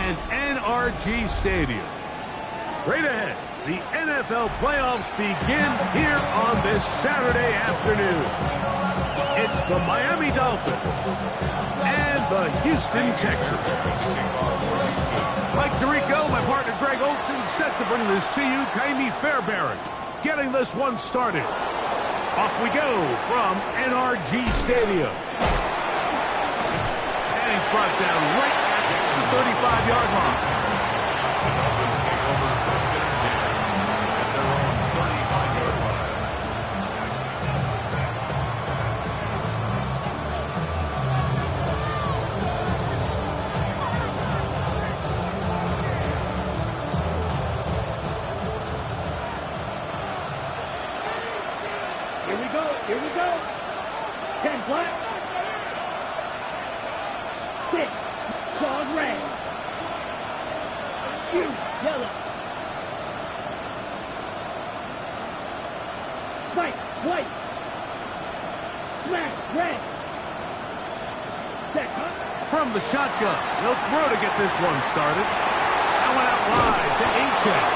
and NRG Stadium. Right ahead, the NFL playoffs begin here on this Saturday afternoon. It's the Miami Dolphins and the Houston Texans. Mike Tirico, my partner Greg Olson, set to bring this to you. Kaimi Fairbairn getting this one started. Off we go from NRG Stadium. And he's brought down right at the 35-yard line. The Dolphins take over first and 10 at their own 35-yard line. Here we go. 10 black. 6. Dog red. Q, yellow. Spike, white. Smash, red. Set, huh? From the shotgun, he'll throw to get this one started. That one out wide to H-Check.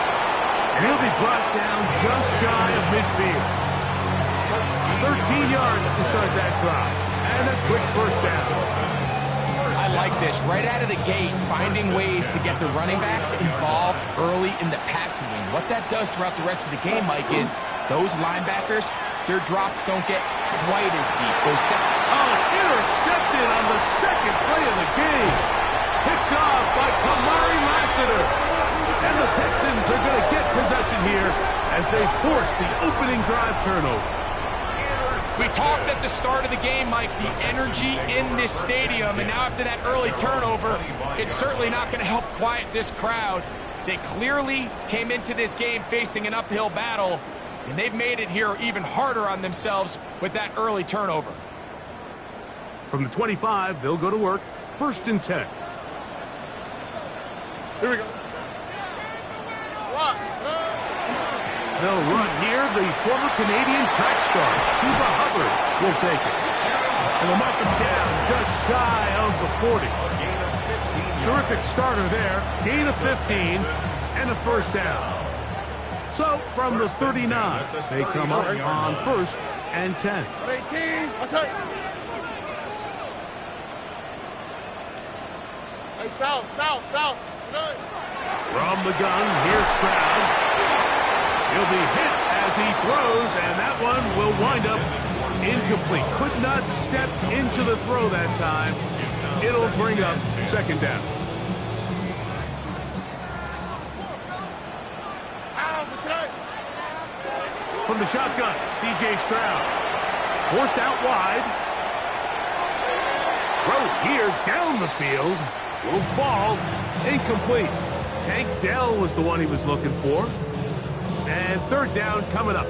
And he'll be brought down just shy of midfield. 13 yards to start that drive. And a quick first down. I like this. Right out of the gate, finding ways to get the running backs involved early in the passing game. What that does throughout the rest of the game, Mike, is those linebackers, their drops don't get quite as deep. Intercepted on the second play of the game. Picked off by Kamari Lassiter. And the Texans are going to get possession here as they force the opening drive turnover. We talked at the start of the game, Mike, the energy in this stadium, and now after that early turnover, it's certainly not going to help quiet this crowd. They clearly came into this game facing an uphill battle, and they've made it here even harder on themselves with that early turnover. From the 25, they'll go to work. First and 10. Here we go. They'll run here. The former Canadian track star, Chuba Hubbard, will take it. And they'll mark him down just shy of the 40. Terrific starter there. Gain of 15 and a first down. So from the 39, they come up on first and 10. 18. What's up? Hey, south. From the gun, here's Stroud. He'll be hit as he throws, and that one will wind up incomplete. Could not step into the throw that time. It'll bring up second down. From the shotgun, C.J. Stroud. Forced out wide. Throw here down the field. Will fall. Incomplete. Tank Dell was the one he was looking for. And third down coming up.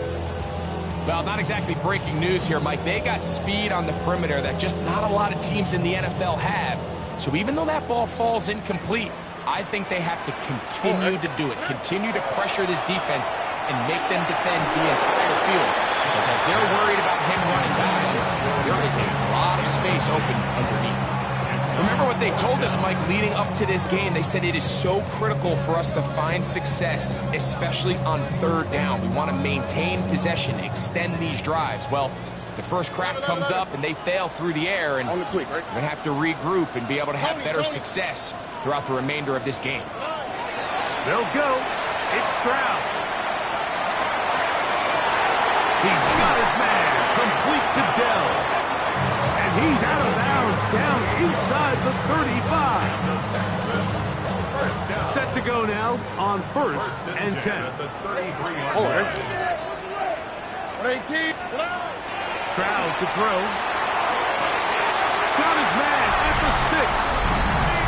Well, not exactly breaking news here, Mike. They got speed on the perimeter that just not a lot of teams in the NFL have. So even though that ball falls incomplete, I think they have to continue to do it. Continue to pressure this defense and make them defend the entire field. Because as they're worried about him running down, there is a lot of space open underneath. Remember what they told us, Mike, leading up to this game. They said it is so critical for us to find success, especially on third down. We want to maintain possession, extend these drives. Well, the first crack comes up and they fail through the air, and we're going to have to regroup and be able to have better success throughout the remainder of this game. They'll go. It's Stroud. He's got his man complete to Dell. And he's out of bounds down inside the 35. Set to go now on first and 10. Hold 18. Stroud to throw. Got his man at the 6.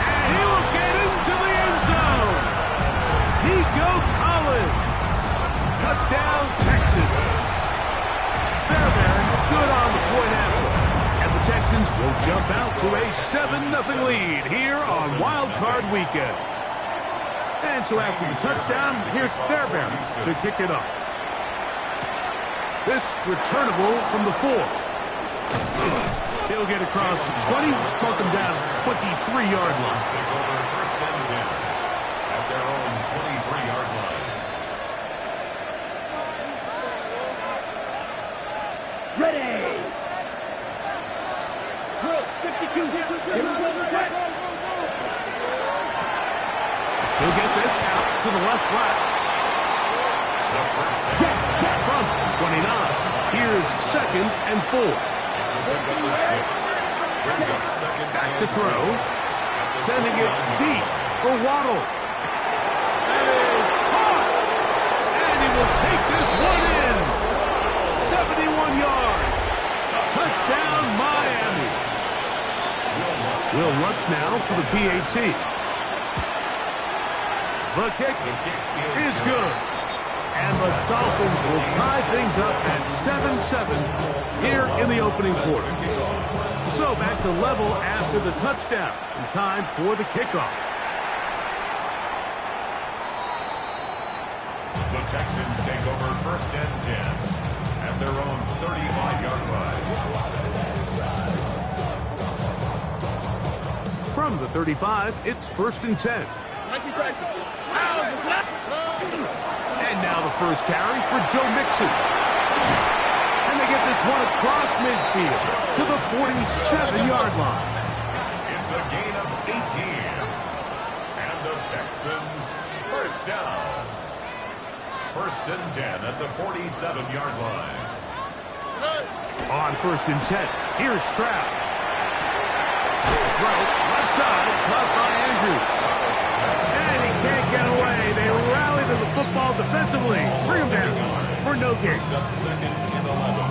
And he will get into the end zone. He goes Collins. Touchdown, Texans. Fairbairn good on the point after. And the Texans will jump out to a 7-0 lead here on Wild Card Weekend. And so after the touchdown, here's Fairbairn to kick it off. This returnable from the 4. He'll get across the 20, mark him down 23-yard line. to the left flat. From 29. Here's 2nd and 4. Back to throw. Sending it deep for Waddle. That is caught. And he will take this one in. 71 yards. Touchdown, Miami. Will Lutz now for the PAT. The kick is good. And the Dolphins will tie things up at 7-7 here in the opening quarter. So back to level after the touchdown. And time for the kickoff. The Texans take over 1st and 10 at their own 35-yard line. From the 35, it's 1st and 10. And now the first carry for Joe Mixon. And they get this one across midfield to the 47-yard line. It's a gain of 18. And the Texans first down. 1st and 10 at the 47-yard line. On 1st and 10, here's Stroud. Throw, left side, caught by Andrews. And he can't get away. They rally to the football defensively. Bring him down for no gain.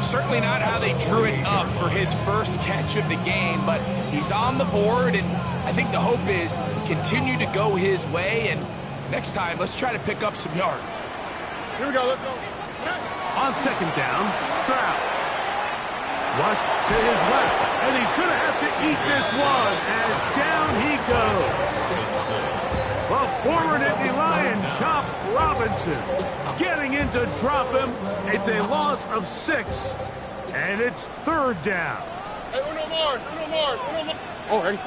Certainly not how they drew it up for his first catch of the game, but he's on the board, and I think the hope is continue to go his way, and next time, let's try to pick up some yards. Here we go, let's go. On 2nd down, Stroud. Rushed to his left, and he's going to have to eat this one, and down he goes. The former Nittany Lion, Chop Robinson, getting in to drop him. It's a loss of 6, and it's 3rd down. Hey, uno more. Oh, ready?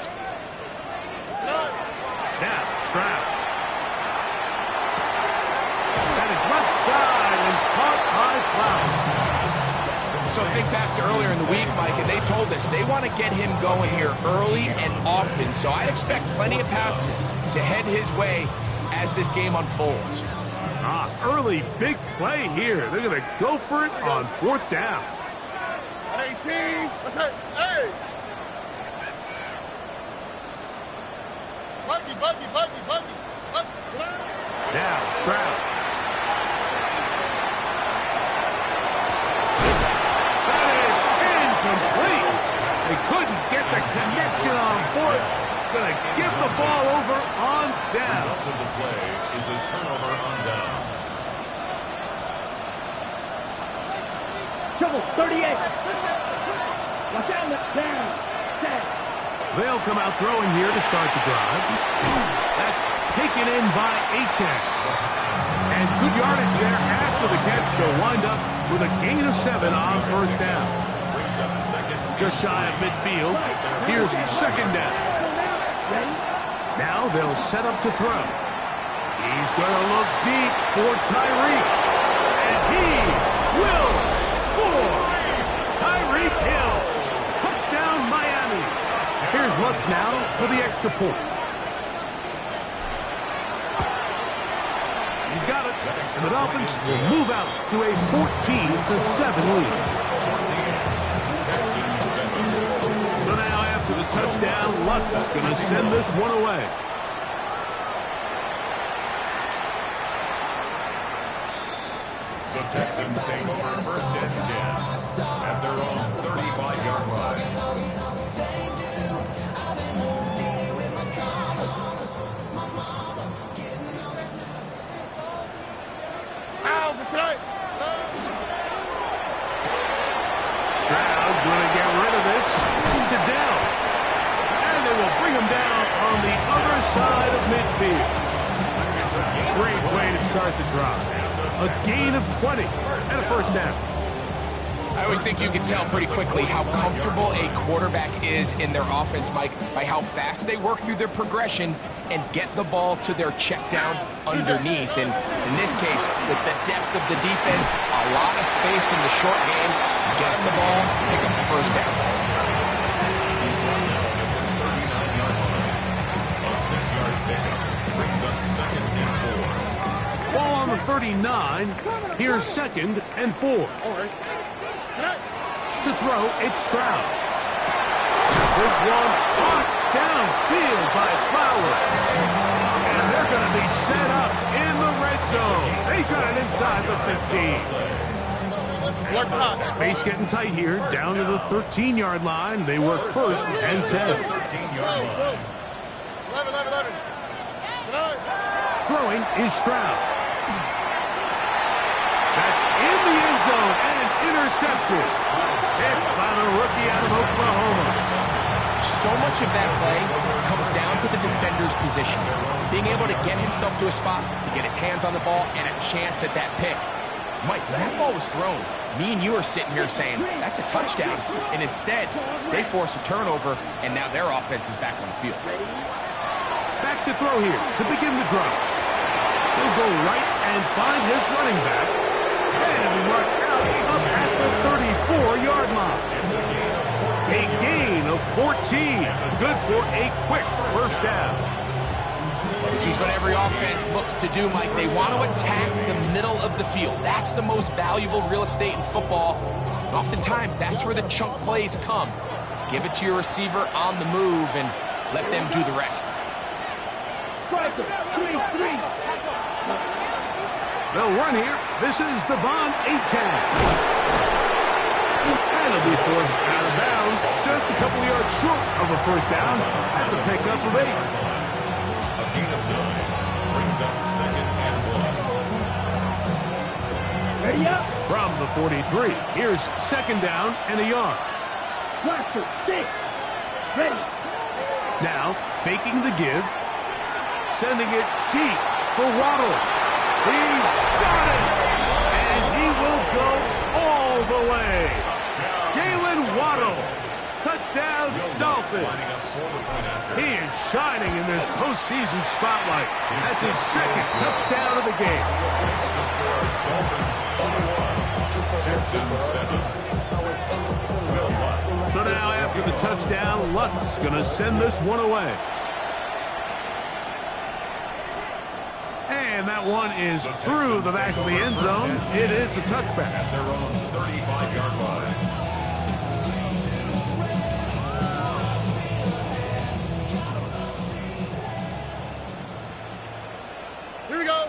Now, Stroud. That is left side and caught by Flowers. So think back to earlier in the week, Mike, and they told us they want to get him going here early and often. So I expect plenty of passes to head his way as this game unfolds. Early big play here. They're going to go for it on 4th down. 18. What's that? Hey! Buggy. Now, Stroud. That is incomplete. They couldn't get the connection on 4th. Going to give the ball over on down. Result of the play is a turnover on down. Trouble, 38. Watch out, down. 10. They'll come out throwing here to start the drive. That's taken in by Achane. And good yardage there after the catch. They'll wind up with a gain of 7 on 1st down. Brings up 2nd. Just shy of midfield. Here's 2nd down. Now they'll set up to throw. He's going to look deep for Tyreek. And he will score. Tyreek Hill. Touchdown, Miami. Here's Lutz now for the extra point. He's got it. And the Dolphins will move out to a 14-7 lead. So now after the touchdown, Lutz is going to send this one away. The Texans take over 1st and 10 at their own 35-yard line. Stroud going to get rid of this to Dell. And they will bring him down on the other side of midfield. Great way to start the drive. A gain of 20 and a 1st down. I always think you can tell pretty quickly how comfortable a quarterback is in their offense, Mike, by how fast they work through their progression and get the ball to their check down underneath. And in this case, with the depth of the defense, a lot of space in the short game, get them the ball, pick up the 1st down. A 6-yard pickup brings up 2nd and 4. 39. Here's 2nd and 4. All right. To throw, it's Stroud. This one caught downfield by Flowers. And they're going to be set up in the red zone. They got it inside the 15. Space getting tight here, down to the 13-yard line. They work first and 10. 13-yard line. 11. Throwing is Stroud. That's in the end zone and intercepted. Picked by the rookie out of Oklahoma. So much of that play comes down to the defender's position. Being able to get himself to a spot, to get his hands on the ball, and a chance at that pick. Mike, when that ball was thrown, me and you are sitting here saying, that's a touchdown. And instead, they force a turnover, and now their offense is back on the field. Back to throw here to begin the drive. He'll go right and find his running back. And he'll be marked out up at the 34-yard line. A gain of 14. Good for a quick first down. This is what every offense looks to do, Mike. They want to attack the middle of the field. That's the most valuable real estate in football. Oftentimes, that's where the chunk plays come. Give it to your receiver on the move and let them do the rest. They'll run here. This is Devon Achane. And he'll be forced out of bounds. Just a couple yards short of a first down. That's a pickup of 8. A gain of 9 brings up 2nd and 1. Ready up. From the 43, here's 2nd down and a yard. Watcher, 6. Ready. Now, faking the give. Sending it deep for Waddle. He's got it! And he will go all the way. Jalen Waddle. Touchdown, Dolphins. He is shining in this postseason spotlight. That's his 2nd touchdown of the game. So now after the touchdown, Luck's going to send this one away. And that one is through the back of the end zone. It is a touchback. At their own 35-yard line. Here we go.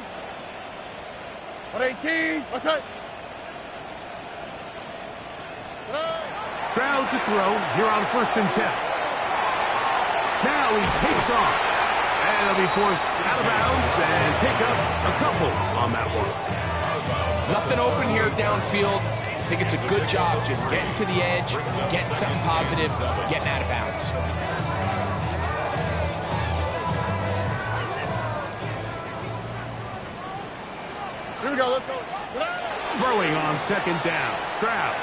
118. What's that? Stroud to throw here on 1st and 10. Now he takes off. And he'll be forced out of bounds and pick up a couple on that one. Nothing open here downfield. I think it's a good job just getting to the edge, getting something positive, getting out of bounds. Here we go. Let's go. Throwing on 2nd down. Stroud.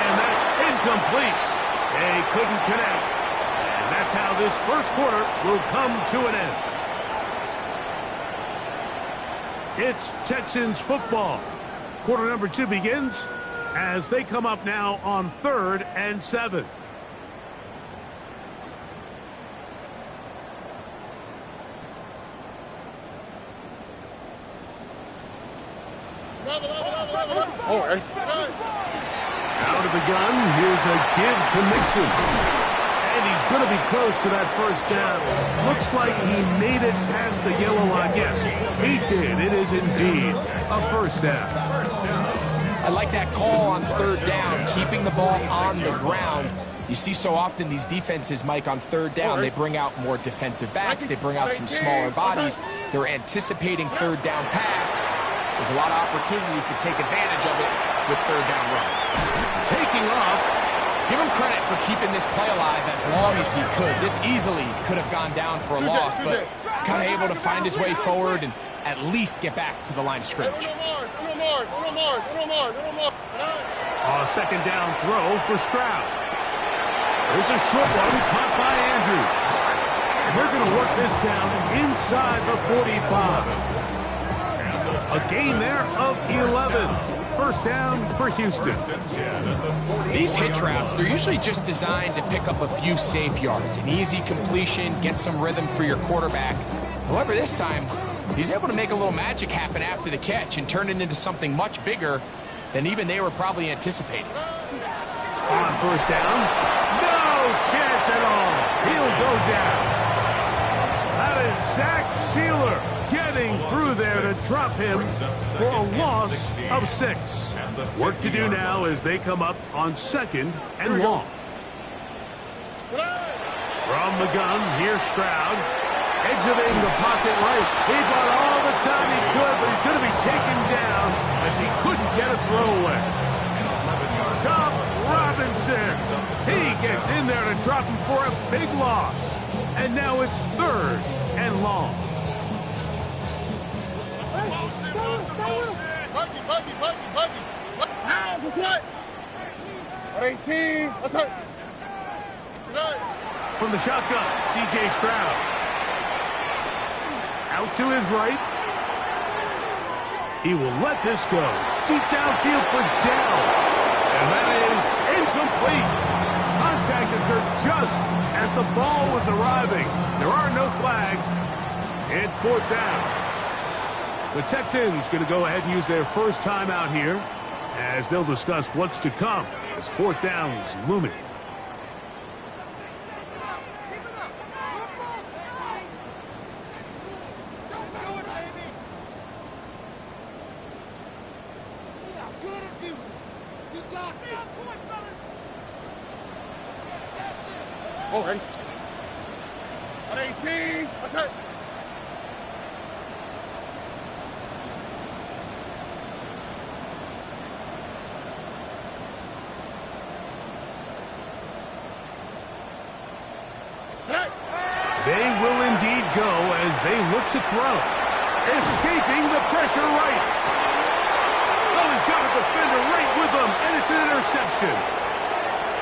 And that's incomplete. They couldn't connect. And that's how this first quarter will come to an end. It's Texans football. Quarter number 2 begins as they come up now on 3rd and 7. All right. Out of the gun, here's a give to Mixon. And he's going to be close to that first down. Looks like he made it past the yellow line. Yes, he did. It is indeed a first down. I like that call on 3rd down, keeping the ball on the ground. You see so often these defenses, Mike, on 3rd down, they bring out more defensive backs. They bring out some smaller bodies. They're anticipating 3rd down pass. There's a lot of opportunities to take advantage of it with 3rd down run. Taking off. Give him credit for keeping this play alive as long as he could. This easily could have gone down for a loss, but he's kind of able to find his way forward and at least get back to the line of scrimmage. A 2nd down throw for Stroud. There's a short one caught by Andrews. And they're going to work this down inside the 45. A gain there of 11. First down for Houston. These hitch routes, they're usually just designed to pick up a few safe yards. An easy completion, get some rhythm for your quarterback. However, this time, He's able to make a little magic happen after the catch and turn it into something much bigger than even they were probably anticipating. On first down, no chance at all. He'll go down. That is Zach Sealer getting through there to drop him for a loss of 6. Work to do now as they come up on 2nd and long. From the gun, here's Stroud. Exiting the pocket right. He bought all the time he could, but he's going to be taken down as he couldn't get a throw away. Chop Robinson. He gets in there to drop him for a big loss. And now it's 3rd and long. Buggy. What's that? At 18. What's that? From the shotgun, C.J. Stroud. Out to his right. He will let this go. Deep downfield for down. And that is incomplete. Contact occurred just as the ball was arriving. There are no flags. It's 4th down. The Texans going to go ahead and use their first timeout here as they'll discuss what's to come as 4th down is looming. Oh, ready? At 18. What's that? They will indeed go as they look to throw. Escaping the pressure right. Oh, he's got a defender right with him, and it's an interception.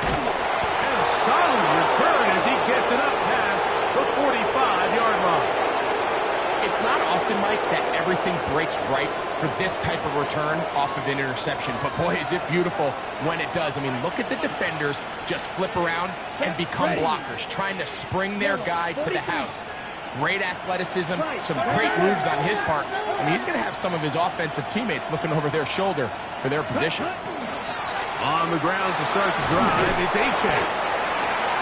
And solid return as he gets it up past the 45-yard line. It's not often, Mike, that everything breaks right for this type of return off of an interception. But, boy, is it beautiful when it does. I mean, look at the defenders just flip around and become blockers, trying to spring their guy to the house. Great athleticism, some great moves on his part. I mean, he's going to have some of his offensive teammates looking over their shoulder for their position. On the ground to start the drive, it's H.A.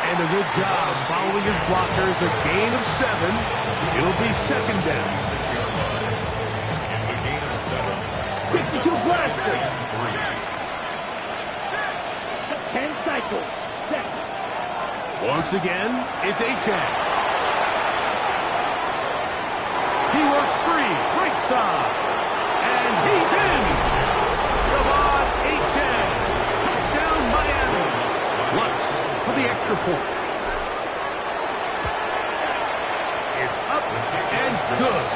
And a good job following his blockers, a gain of 7. It'll be 2nd down. It's a gain of 7. 52 blaster. 10 cycles. Once again, it's H.A. He works free, right side. And he's in. Devon H.A. Touchdown Miami. Lutz for the extra point. It's up and good.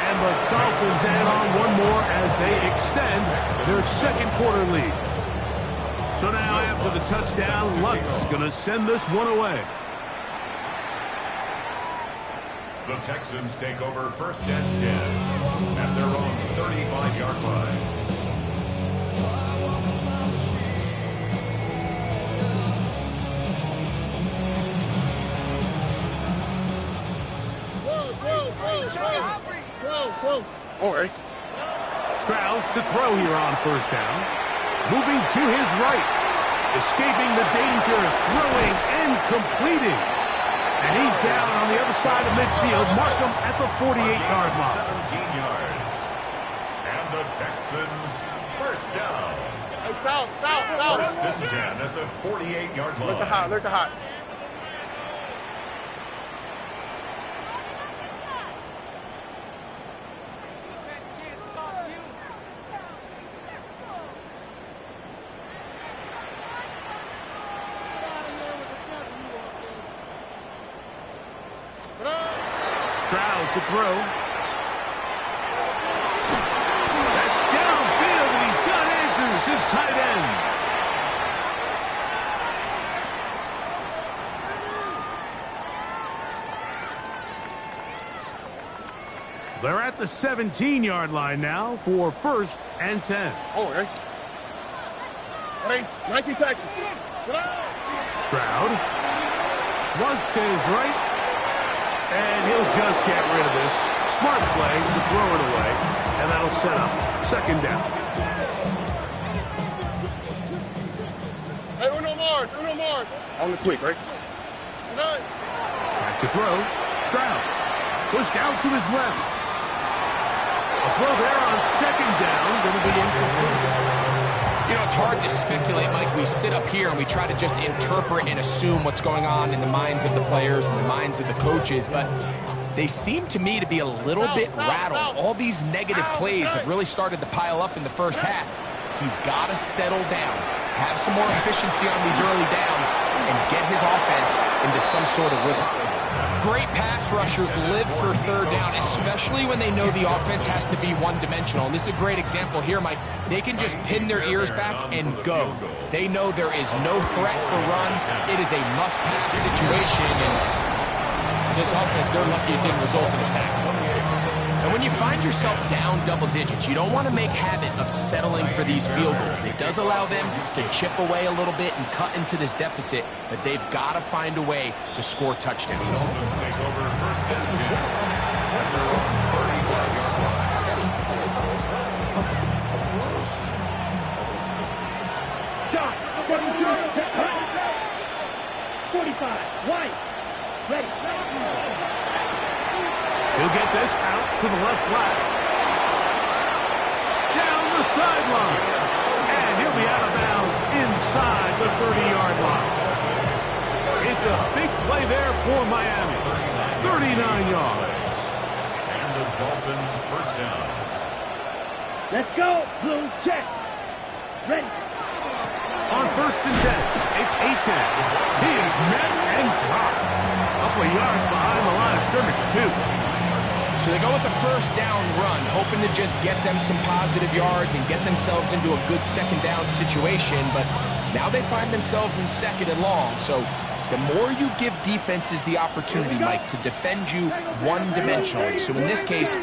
And the Dolphins add on one more as they extend their 2nd quarter lead. So now after the touchdown, Lutz going to send this one away. The Texans take over 1st and 10 at their own 35-yard line. Whoa. All right. Stroud to throw here on 1st down. Moving to his right. Escaping the danger, throwing and completing. And he's down on the other side of midfield. Mark him at the 48-yard line. 17 yards. And the Texans 1st down. Hey, foul. 1st and 10 at the 48-yard line. Look the hot. Stroud to throw. That's downfield, and he's got Andrews, his tight end. They're at the 17-yard line now for 1st and 10. All right. Ready? 19 Texans. Stroud. Flush to his right. And he'll just get rid of this. smart play to throw it away, and that'll set up second down. Hey, uno more. On the quick, right? Back to throw. Stroud. Pushed out to his left. A throw there on second down. Going to be incomplete. You know, it's hard to speculate, Mike. We sit up here and we try to just interpret and assume what's going on in the minds of the players and the minds of the coaches, but they seem to me to be a little bit rattled. All these negative plays have really started to pile up in the first half. He's got to settle down, have some more efficiency on these early downs, and get his offense into some sort of rhythm. Great pass rushers live for third down, especially when they know the offense has to be one-dimensional. And this is a great example here, Mike. They can just pin their ears back and go. They know there is no threat for run. It is a must-pass situation, and this offense, they're lucky it didn't result in a sack. And when you find yourself down double digits, you don't want to make habit of settling for these field goals. It does allow them to chip away a little bit and cut into this deficit, but they've got to find a way to score touchdowns. Take over first and 10 at their own 31-yard line. Shot. 45. White. Ready. He'll get this out to the left flat. Down the sideline. And he'll be out of bounds inside the 30-yard line. It's a big play there for Miami. 39 yards. And the Dolphins first down. Let's go. Blue check. Ready. On first and 10, it's Achane. He is met and dropped. A couple of yards behind the line of scrimmage, too. So they go with the first down run, hoping to just get them some positive yards and get themselves into a good second down situation, but now they find themselves in second and long. So the more you give defenses the opportunity, Mike, to defend you one-dimensionally. So in this case,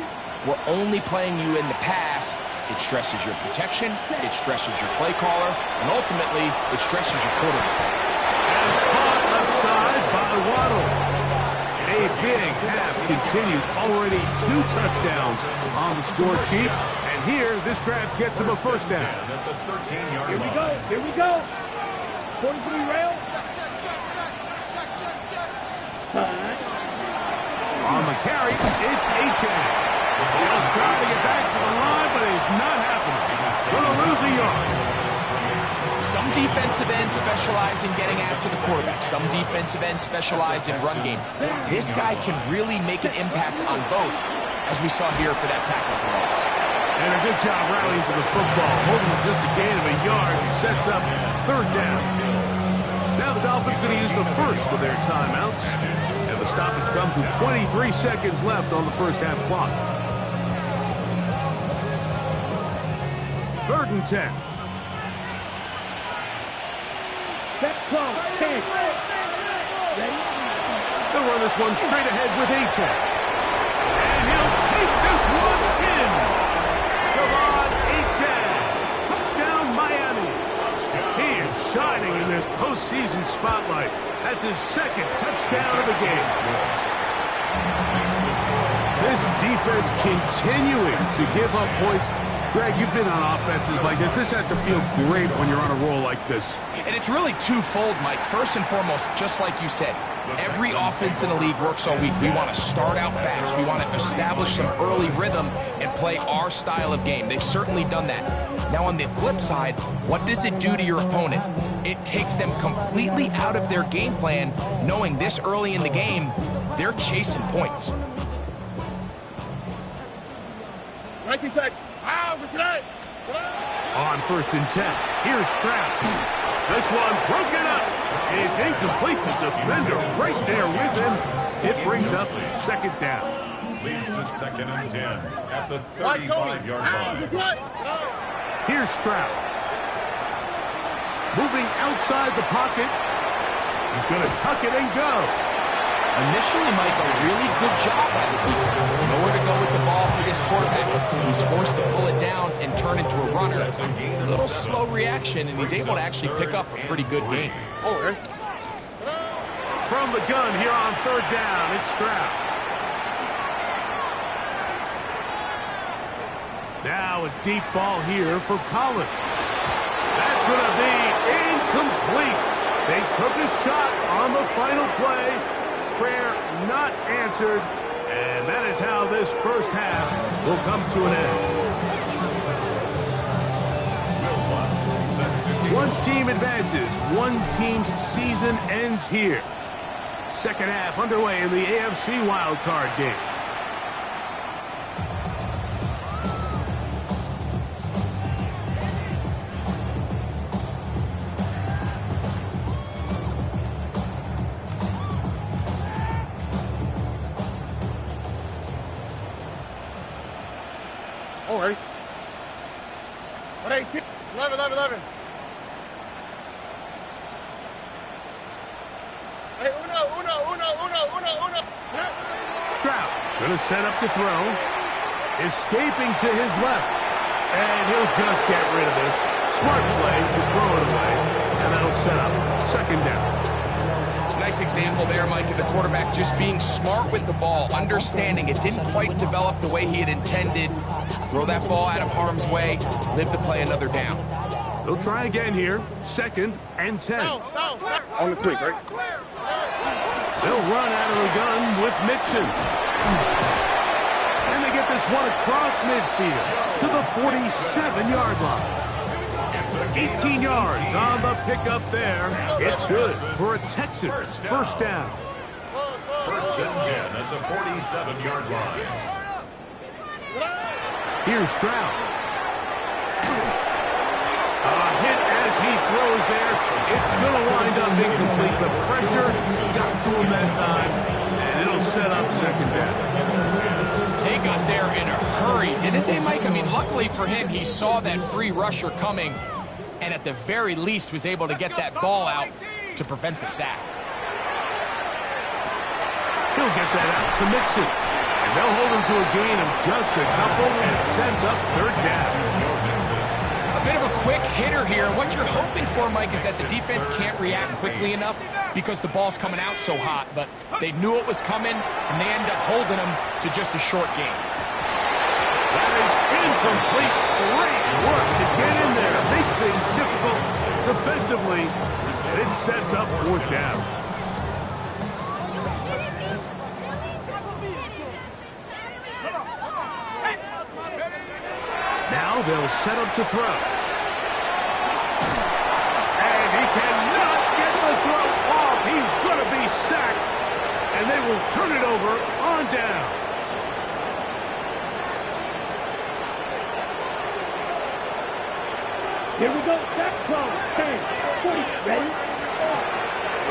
we're only playing you in the pass. It stresses your protection, it stresses your play caller, and ultimately, it stresses your quarterback. And caught aside by Waddle. A big half continues. Already 2 touchdowns on the score sheet. And here, this grab gets him a first down. At the 13-yard line. Here we go. 43 rail. On the carry, it's Achane. He'll try to get back to the line, but it's not happening. Going to lose a yard. Some defensive ends specialize in getting after the quarterback. Some defensive ends specialize in run game. This guy can really make an impact on both, as we saw here for that tackle for loss. And a good job rallying to the football. Holding just a gain of a yard. He sets up third down. Now the Dolphins going to use the first of their timeouts. And the stoppage comes with 23 seconds left on the first half clock. Third and 10. Step close. 10. Ready? They'll run this one straight ahead with Achane. And he'll take this one in. Javon Achane. Touchdown, Miami. He is shining in this postseason spotlight. That's his second touchdown of the game. This defense continuing to give up points. Greg, you've been on offenses like this. This has to feel great when you're on a roll like this. And it's really twofold, Mike. First and foremost, just like you said, every offense in the league works all week. We want to start out fast. We want to establish some early rhythm and play our style of game. They've certainly done that. Now, on the flip side, what does it do to your opponent? It takes them completely out of their game plan, knowing this early in the game, they're chasing points. Nike tech. On first and 10, here's Stroud. This one broken up. It's incomplete. The defender right there with him. It brings up second down. Leads to second and 10 at the 35-yard line. Here's Stroud. Moving outside the pocket. He's going to tuck it and go. Initially, Mike, a really good job by the defense. Nowhere to go with the ball for this quarterback. He's forced to pull it down and turn into a runner. A little slow reaction, and he's able to actually pick up a pretty good gain. From the gun here on third down, it's Stroud. Now a deep ball here for Collins. That's going to be incomplete. They took a shot on the final play. Prayer not answered. And that is how this first half will come to an end. One team advances. One team's season ends here. Second half underway in the AFC wildcard game. All right. 18. 11. Hey, uno. Stroud going to set up to throw. Escaping to his left. And he'll just get rid of this. Smart play to throw it away. And that'll set up second down. Nice example there, Mike, of the quarterback just being smart with the ball, understanding it didn't quite develop the way he had intended. Throw that ball out of harm's way, live to play another down. They'll try again here. 2nd and 10. On the quick, right? They'll run out of the gun with Mixon. And they get this one across midfield to the 47-yard line. 18 yards on the pickup there. It's good for a Texans first down. 1st and 10 at the 47-yard line. Here's Stroud. A hit as he throws there. It's going to wind up incomplete. The pressure got to him that time, and it'll set up second down. They got there in a hurry, didn't they, Mike? I mean, luckily for him, he saw that free rusher coming, and at the very least was able to get that ball out to prevent the sack. He'll get that out to Mixon. And they'll hold him to a gain of just a couple, and it sends up third down. A bit of a quick hitter here. What you're hoping for, Mike, is that the defense can't react quickly enough because the ball's coming out so hot. But they knew it was coming, and they end up holding him to just a short gain. That is incomplete. Great work to get in there. Make things difficult defensively, and it sets up fourth down. Now they'll set up to throw. And he cannot get the throw off. He's going to be sacked. And they will turn it over on down. Here we go. Back 12, 10, 40. Ready?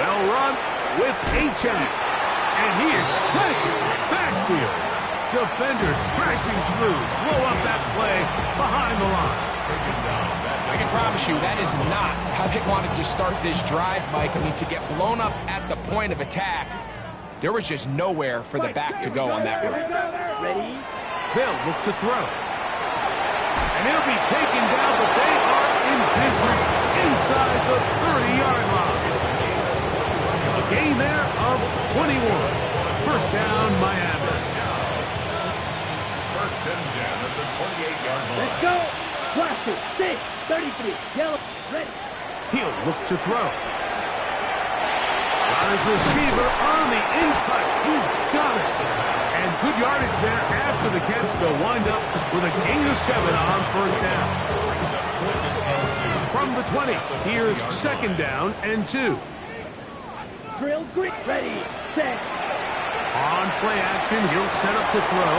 Well run with H.M. And he is planted backfield. Defenders crashing through. Blow up that play behind the line. I can promise you that is not how they wanted to start this drive, Mike. I mean, to get blown up at the point of attack, there was just nowhere for the back to go on that run. Ready? They'll look to throw. And he'll be taken down, but they are in business inside the 30-yard line. A gain there of 21. First down, Miami. 1st and 10 at the 28-yard line. Let's go. Plastic, 6, 33. Yellow. Ready? He'll look to throw. Got his receiver on the in-cut. He's got it. And good yardage there after the catch. They'll wind up with a gain of 7 on first down. From the 20, here's second down and 2. Drill grit. Ready, set. On play action, he'll set up to throw.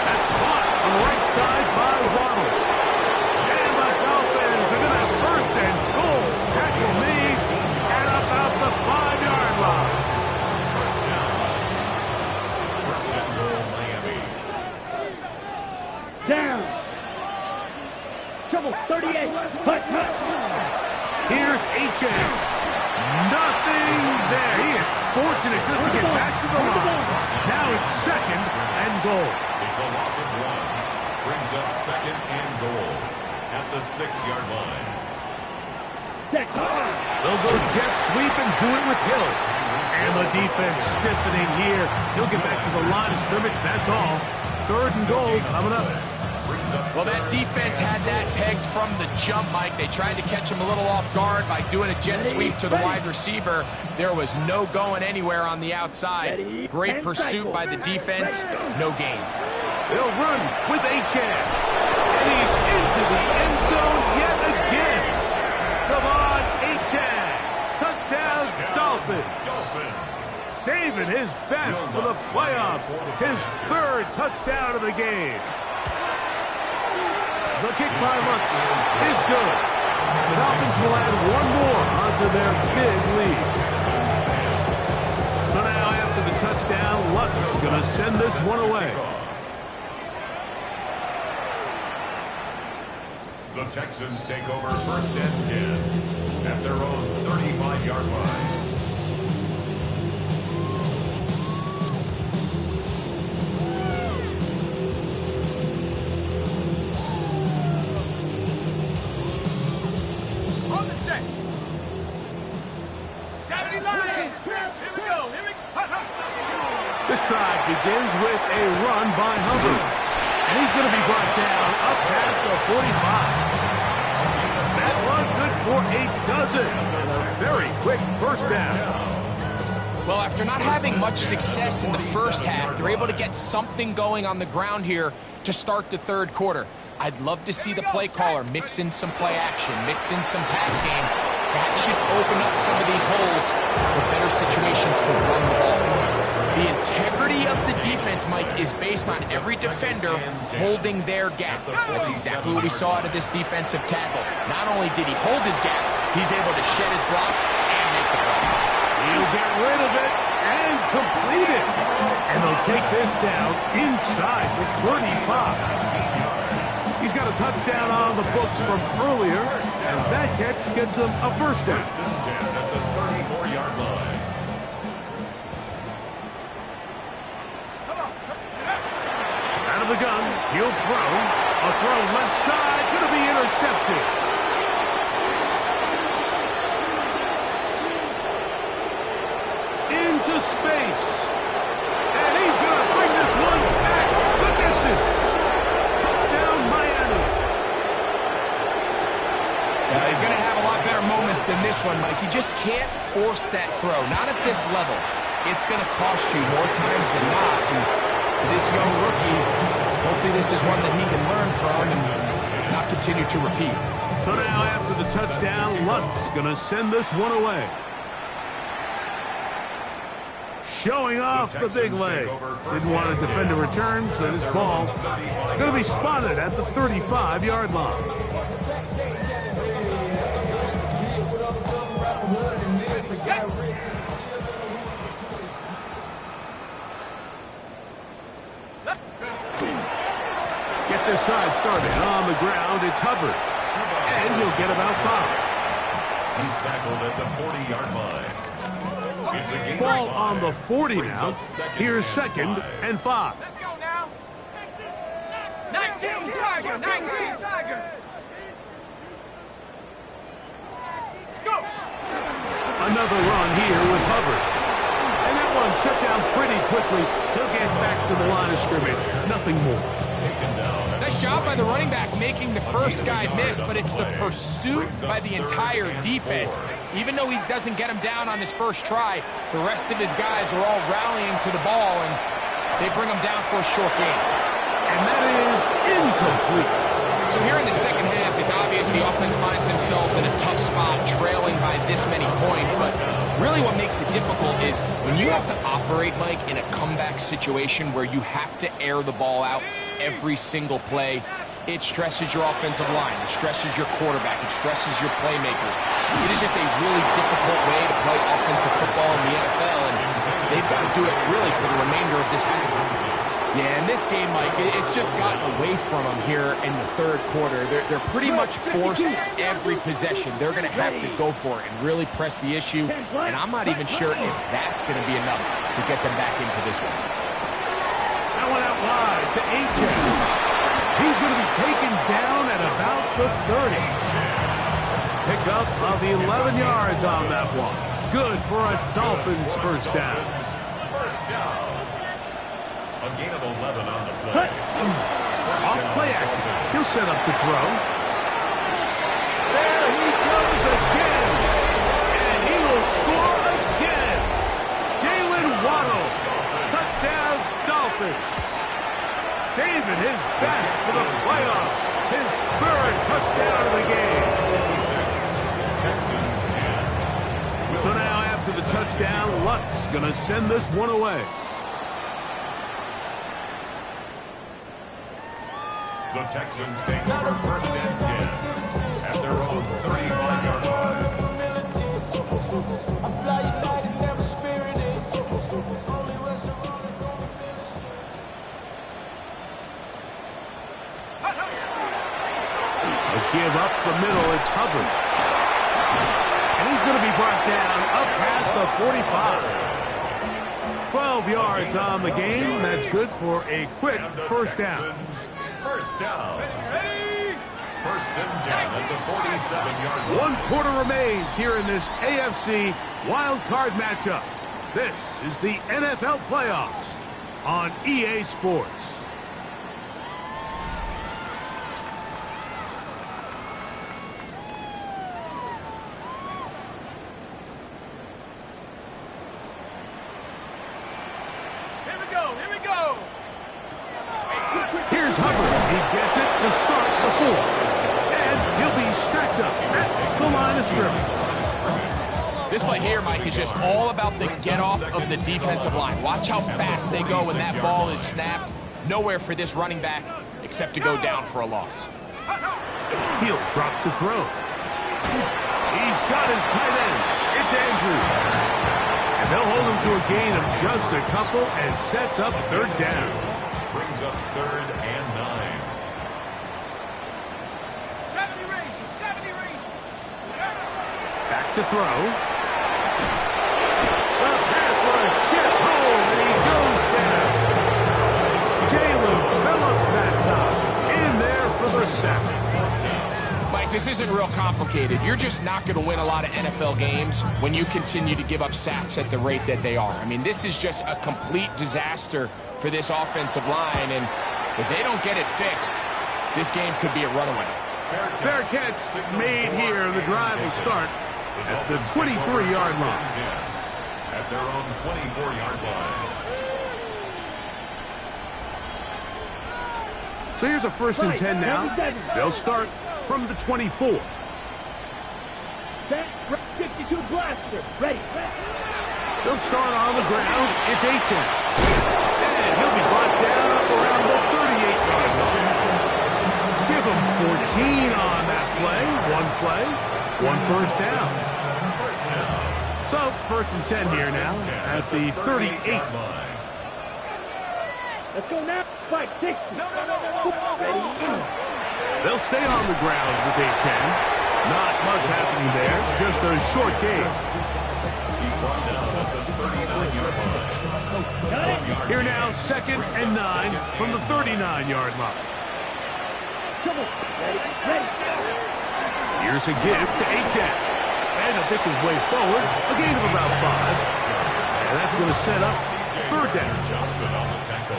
That's caught on the right side by Waddle. And the Dolphins are going to have first and goal. Tackle made at about the 5-yard line. First down. 1st and goal, Miami. Down. Trouble, 38. Hut. Here's H.M. Nothing there. He is fortunate just to get back to the line. Now it's second and goal. It's a loss of 1. Brings up 2nd and goal at the 6-yard line. They'll go jet sweep and do it with Hill. And the defense stiffening here. He'll get back to the line of scrimmage. That's all. 3rd and goal coming up. Well, that defense had that pegged from the jump, Mike. They tried to catch him a little off guard by doing a jet sweep to the wide receiver. There was no going anywhere on the outside. Great pursuit by the defense. No gain. They'll run with Achan. And he's into the end zone yet again. Come on, Achan. Touchdown, Dolphins. Saving his best for the playoffs. His third touchdown of the game. The kick by Lutz is good. The Dolphins will add one more onto their big lead. So now after the touchdown, Lutz going to send this one away. The Texans take over 1st and 10 at their own 35-yard line. This drive begins with a run by Hubbard. And he's going to be brought down up past the 45. That run good for a dozen. And a very quick first down. Well, after not having much success in the first half, they're able to get something going on the ground here to start the third quarter. I'd love to see the play caller mix in some play action, mix in some pass game. That should open up some of these holes for better situations to run the ball. The integrity of the defense, Mike, is based on every defender holding their gap. That's exactly what we saw out of this defensive tackle. Not only did he hold his gap, he's able to shed his block and make the play. He'll get rid of it and complete it. And they'll take this down inside the 35. He's got a touchdown on the books from earlier, and that catch gets him a first down. 1st and 10 at the 34-yard line. Out of the gun, he'll throw. A throw left side, going to be intercepted. Into space. And he's going to bring this one back the distance. Touchdown, Miami. Yeah, he's going to have a lot better moments than this one, Mike. You just can't force that throw. Not at this level. It's going to cost you more times than not. And this young rookie, hopefully this is one that he can learn from and not continue to repeat. So now after the touchdown, Lutz going to send this one away. Showing off the big leg. Didn't want to defend a return, so this ball going to be spotted at the 35-yard line. Get this drive started on the ground. It's Hubbard. And he'll get about 5. He's tackled at the 40-yard line. It's a gain Ball of 5. on the 40 now. Here's 2nd and 5. Let's go now. 19 Tiger, 19 Tiger. Let's go. Another run here with Hubbard. And that one shut down pretty quickly. He'll get back to the line of scrimmage. Nothing more. Nice job by the running back making the first guy miss, but it's the pursuit by the entire defense. Even though he doesn't get him down on his first try, the rest of his guys are all rallying to the ball, and they bring him down for a short gain. And that is incomplete. So here in the second half, it's obvious the offense finds themselves in a tough spot, trailing by this many points. But really what makes it difficult is when you have to operate, Mike, in a comeback situation where you have to air the ball out every single play, it stresses your offensive line, it stresses your quarterback, it stresses your playmakers. It is just a really difficult way to play offensive football in the NFL, and they've got to do it really for the remainder of this half. Yeah, in this game, Mike, it's just gotten away from them here in the third quarter. They're pretty much forced every possession. They're going to have to go for it and really press the issue, and I'm not even sure if that's going to be enough to get them back into this one. That one out wide to Achan. He's going to be taken down at about the 30. Pick up of 11 yards on that one. Good for a Dolphins first down. First down. A gain of 11 on the play. Off play action. set up to throw. There he goes again. And he will score again. Jalen Waddle. Touchdown, Dolphins. Saving his best for the playoffs. His third touchdown of the game. Texans 10. So now after the touchdown, Lutz going to send this one away. The Texans take over first and 10 at their own 35-yard line. A give up the middle, it's Hubbard. And he's going to be brought down up past the 45. 12 yards on the game. That's good for a quick first down. First down. First and 10 at the 47-yard line. 1 quarter remains here in this AFC wild card matchup. This is the NFL playoffs on EA Sports. Here's Hubbard. He gets it to start the 4. And he'll be stacked up at the line of scrimmage. This play here, Mike, is just all about the get-off of the defensive line. Watch how fast they go when that ball is snapped. Nowhere for this running back except to go down for a loss. He'll drop to throw. He's got his tight end. It's Andrews. And they'll hold him to a gain of just a couple and sets up third down. Brings up third and 9. 70 ranges, 70 ranges. Back to throw. The pass rush gets home and he goes down. Jalen Phillips that time in there for the sack. Mike, this isn't real complicated. You're just not going to win a lot of NFL games when you continue to give up sacks at the rate that they are. I mean, this is just a complete disaster for this offensive line, and if they don't get it fixed, this game could be a runaway. Fair catch made here. The drive will start at the 23-yard line. At their own 24-yard line. So here's a first and 10 now. They'll start from the 24. Set, 52 blaster. Ready. They'll start on the ground. It's Achan. And he'll be brought down up around the 38-yard line. Give him 14 on that play. One first down. So, first and 10 here now at the 38. Let's go now. 5, 6. No. Ready. They'll stay on the ground with Achan. Not much happening there. Just a short game. He's brought down at the 39-yard line. Here now, second and 9 from the 39-yard line. Come on. Ready. Here's a give to Achan. And he'll pick his way forward. A gain of about 5. And that's going to set up third down. Johnson on the tackle.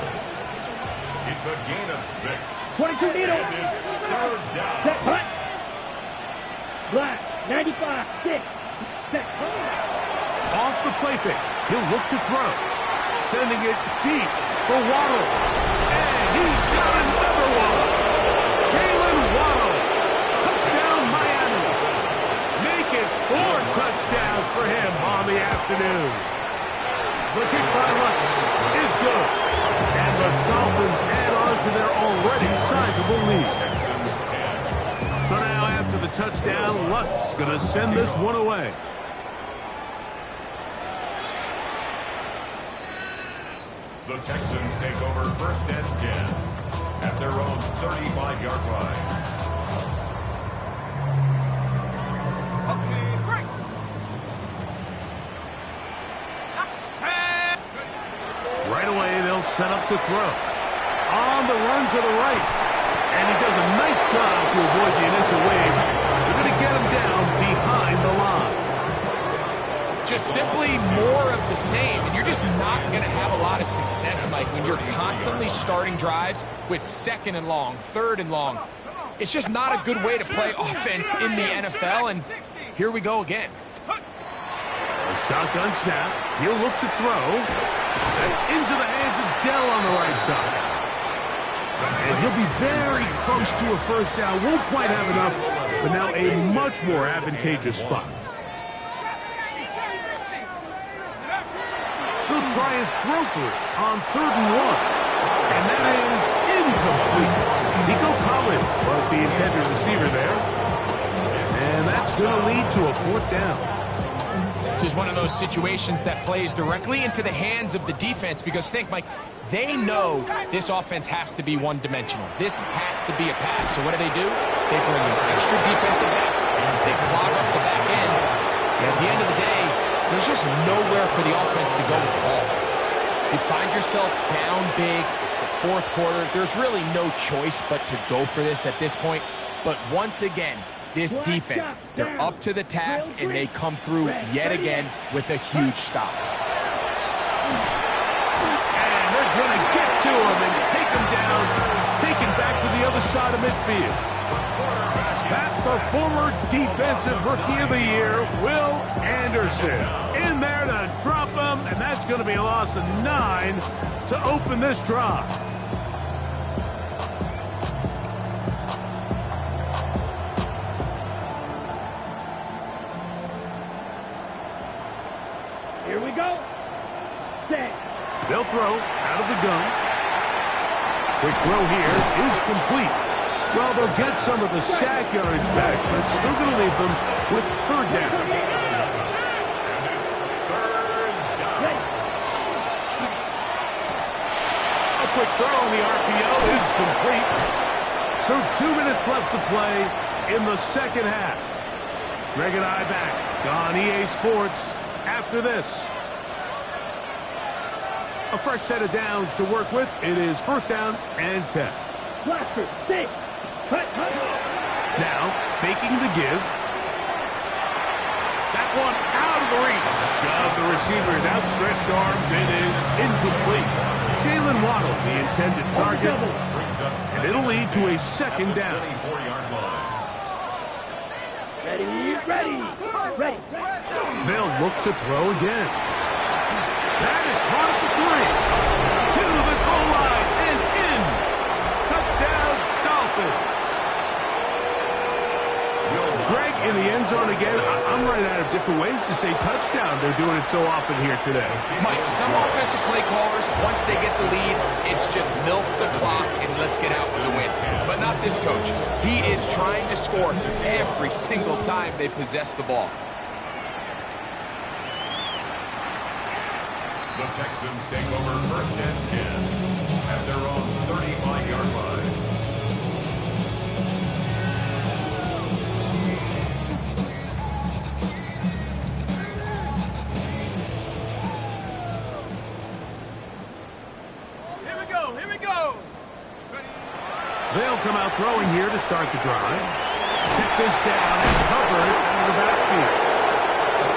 It's a gain of 6. 22 needle. And it's third down. Set, punt. Black, 95, 6. Set. Off the play fake. He'll look to throw. Sending it deep for Waddle. And he's got another one. Jalen Waddle. Touchdown, Miami. Make it 4 touchdowns for him on the afternoon. The kick by Lutz is good. And the Dolphins add on to their already sizable lead. So now after the touchdown, Lutz going to send this one away. The Texans take over first and 10 at their own 35-yard line. Okay, break. Right away, they'll set up to throw. On the run to the right. And he does a nice job to avoid the initial wave. They're going to get him down behind the line. Just simply more of the same. And you're just not going to have a lot of success, Mike, when you're constantly starting drives with second and long, third and long. It's just not a good way to play offense in the NFL, and here we go again. A shotgun snap. He'll look to throw. That's into the hands of Dell on the right side. And he'll be very close to a first down. Won't quite have enough, but now a much more advantageous spot. He'll try and throw for it on 3rd and 1. And that is incomplete. Nico Collins was the intended receiver there. And that's going to lead to a 4th down. This is one of those situations that plays directly into the hands of the defense because think, Mike, they know this offense has to be one-dimensional. This has to be a pass. So what do? They bring in extra defensive backs. They clog up the back end. And at the end of the day, there's just nowhere for the offense to go with the ball. You find yourself down big. It's the 4th quarter. There's really no choice but to go for this at this point. But once again, this defense, they're up to the task, and they come through yet again with a huge stop. And they're going to get to him and take him down, taken back to the other side of midfield. That's the former Defensive Rookie of the Year, Will Anderson. In there to drop him, and that's going to be a loss of 9 to open this drive. Here we go. Set. They'll throw out of the gun. Quick throw here is complete. Well, they'll get some of the sack yards back, but it's still going to leave them with 3rd down. And it's 3rd down. A quick throw on the RPO is complete. So 2 minutes left to play in the 2nd half. Greg and I back on EA Sports after this. A fresh set of downs to work with. It is 1st down and 10. Blaster. Stay. Cut. Now, faking the give. That one out of the reach of the receiver's outstretched arms. It is incomplete. Jalen Waddle, the intended target. And it'll lead to a 2nd down. 24-yard line. Ready. They'll look to throw again. That is caught at the 3. To the goal line and in. Touchdown, Dolphins. Greg in the end zone again. I'm running out of different ways to say touchdown. They're doing it so often here today. Mike, some offensive play callers, once they get the lead, it's just milk the clock and let's get out for the win. But not this coach. He is trying to score every single time they possess the ball. The Texans take over 1st and 10 at their own 35-yard line. Here we go. They'll come out throwing here to start the drive. Pick this down. It's covered out of the backfield.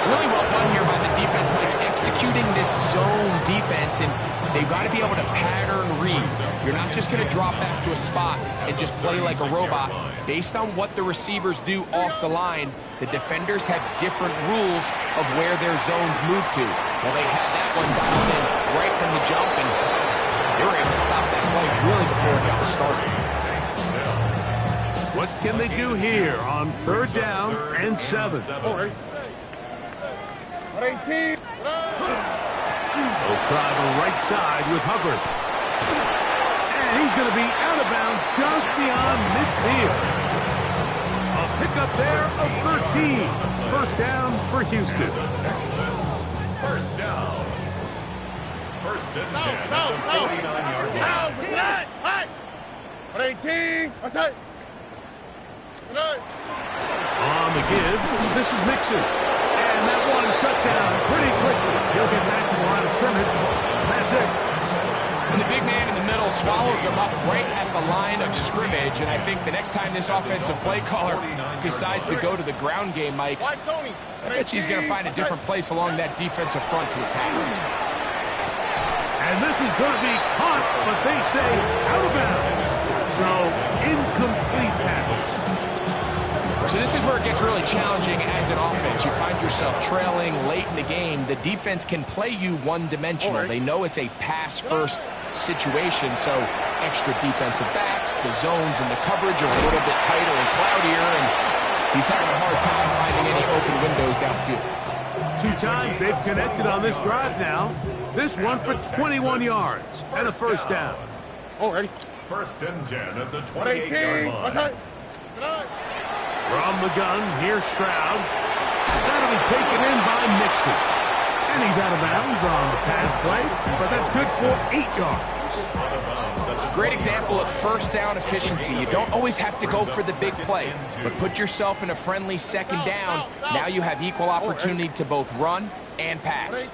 Really well done here by the defense, Mike, executing this zone defense, and they've got to be able to pattern read. You're not just going to drop back to a spot and just play like a robot. Based on what the receivers do off the line, the defenders have different rules of where their zones move to. Well, they had that one dialed in right from the jump, and they were able to stop that play really before it got started. What can they do here on 3rd down and 7? 18. They'll try the right side with Hubbard. And he's going to be out of bounds just beyond midfield. A pickup there of 13. 1st down for Houston. First down. 1st and 10 at the 49-yard line. 18. What's that? On the give, this is Mixon. And that one shut down pretty quickly. He'll get back to the line of scrimmage. That's it. And the big man in the middle swallows him up right at the line of scrimmage. And I think the next time this offensive play caller decides to go to the ground game, Mike, I bet he's going to find a different place along that defensive front to attack. And this is going to be caught, but they say out of bounds. So, incomplete pass. So this is where it gets really challenging as an offense. You find yourself trailing late in the game. The defense can play you one-dimensional. They know it's a pass-first situation, so extra defensive backs, the zones and the coverage are a little bit tighter and cloudier, and he's having a hard time finding any open windows downfield. 2 times they've connected on this drive now. This one for 21 yards and a first down. Oh, ready. First and 10 at the 28-yard line. From the gun, here's Stroud. That'll be taken in by Mixon. And he's out of bounds on the pass play, but that's good for 8 yards. Great example of first down efficiency. You don't always have to go for the big play, but put yourself in a friendly second down. Now you have equal opportunity to both run and pass.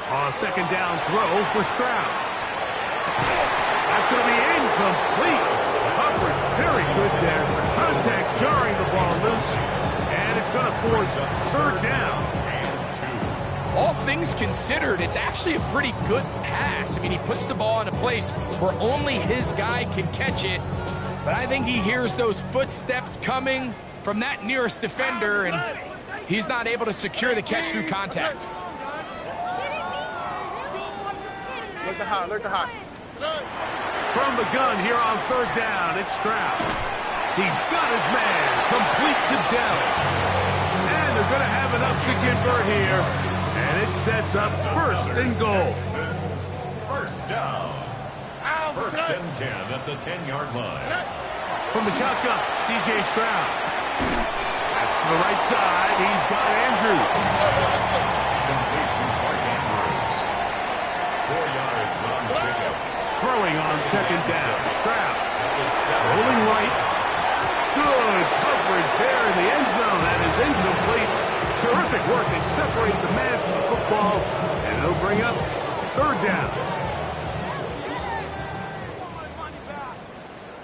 On second down throw for Stroud. That's going to be incomplete. Coverage very good there. Contact's jarring the ball loose. And it's going to force third down. All things considered, it's actually a pretty good pass. I mean, he puts the ball in a place where only his guy can catch it. But I think he hears those footsteps coming from that nearest defender, and he's not able to secure the catch through contact. Look the hot. From the gun here on third down, it's Stroud. He's got his man complete to Dell. And they're going to have enough to convert here. And it sets up first and goal. First down. First and 10 at the 10-yard line. From the shotgun, C.J. Stroud. That's to the right side. He's got Andrews. Complete to Mark Andrews. 4 yards on the pickup. Throwing on second down. Stroud. Rolling right. Good coverage there in the end zone. That is incomplete. Terrific work to separate the man from the football. And it'll bring up third down.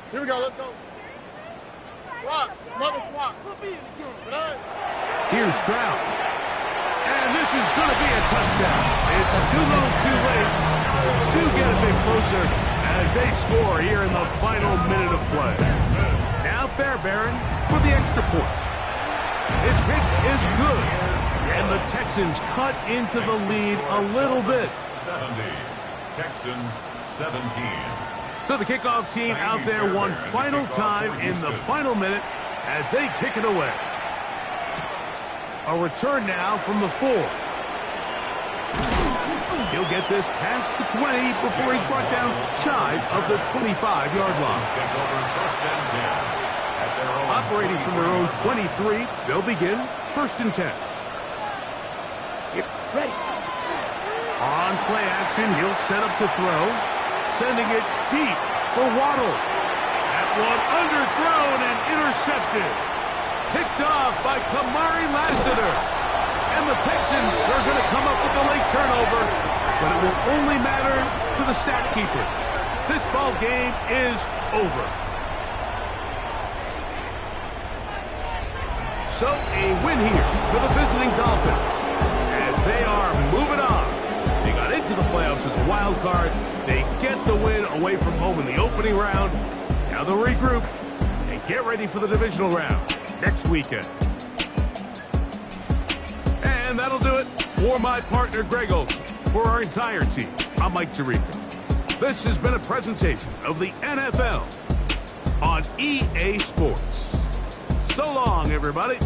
Here we go, let's go. Swap, another swap. Here's Stroud. And this is going to be a touchdown. It's too little, too late. Do get a bit closer as they score here in the final minute of play. Now Fairbairn for the extra point. His kick is good. And the Texans cut into the lead a little bit. 70. Texans 17. So the kickoff team out there one final time in the final minute as they kick it away. A return now from the 4. He'll get this past the 20 before he's brought down shy of the 25-yard line. Operating from their own 23, they'll begin first and 10. Ready. On play action, he'll set up to throw. Sending it deep for Waddle. That one underthrown and intercepted. Picked off by Kamari Lassiter. And the Texans are going to come up with a late turnover, but it will only matter to the stat keepers. This ball game is over. So a win here for the visiting Dolphins as they are moving on. They got into the playoffs as a wild card. They get the win away from home in the opening round. Now they'll regroup and get ready for the divisional round next weekend. And that'll do it for my partner, Greg Olson. For our entire team, I'm Mike Tirico. This has been a presentation of the NFL on EA Sports. So long, everybody.